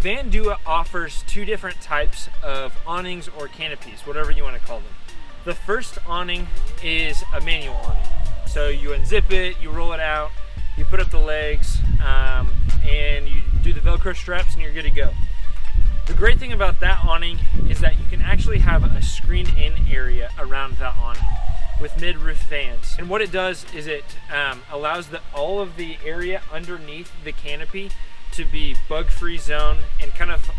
VanDOit offers two different types of awnings or canopies, whatever you want to call them. The first awning is a manual awning. So you unzip it, you roll it out, you put up the legs, and you do the Velcro straps and you're good to go. The great thing about that awning is that you can actually have a screened-in area around that awning with mid-roof vans. And what it does is it allows all of the area underneath the canopy to be bug-free zone and kind of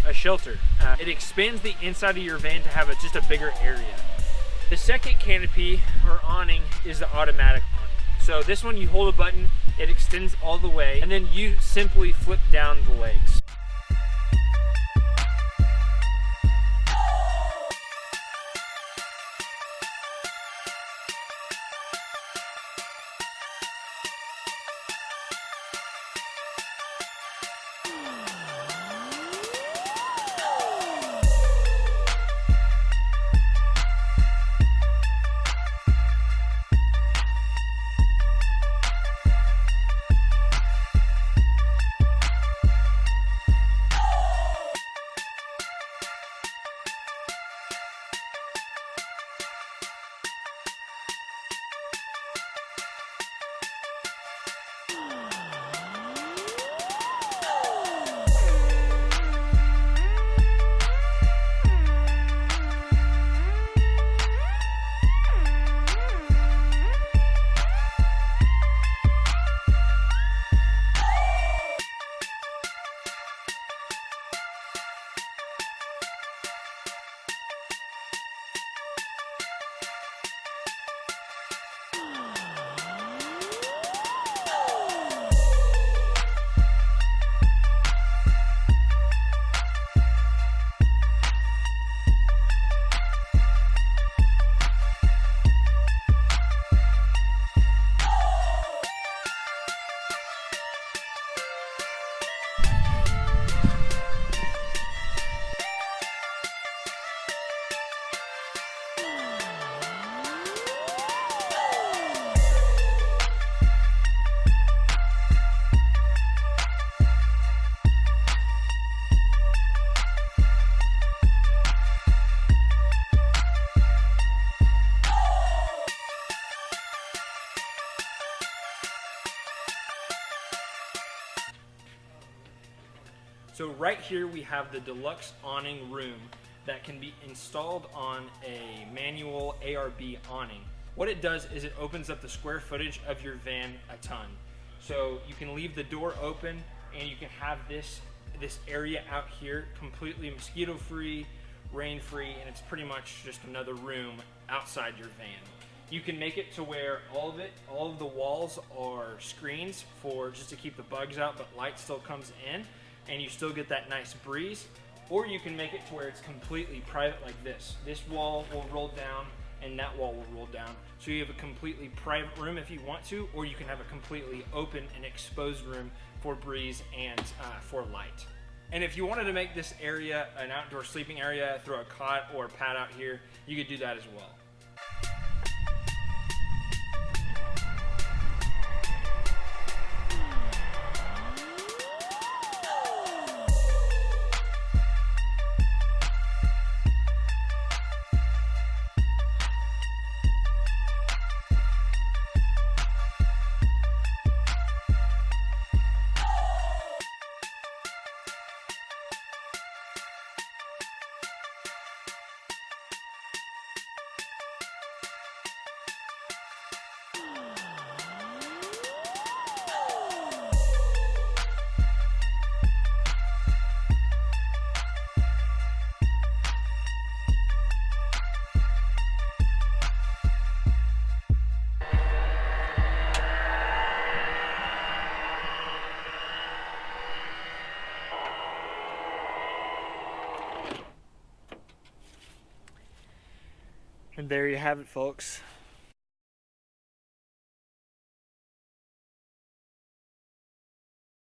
a shelter. It expands the inside of your van to have just a bigger area. The second canopy or awning is the automatic awning. So this one, you hold a button, it extends all the way, and then you simply flip down the legs. So right here we have the deluxe awning room that can be installed on a manual ARB awning. What it does is it opens up the square footage of your van a ton. So you can leave the door open and you can have this area out here completely mosquito free, rain free, and it's pretty much just another room outside your van. You can make it to where all of the walls are screens just to keep the bugs out, but light still comes in and you still get that nice breeze. Or you can make it to where it's completely private like this. This wall will roll down and that wall will roll down. So you have a completely private room if you want to, or you can have a completely open and exposed room for breeze and for light. And if you wanted to make this area an outdoor sleeping area, throw a cot or a pad out here, you could do that as well. And there you have it, folks.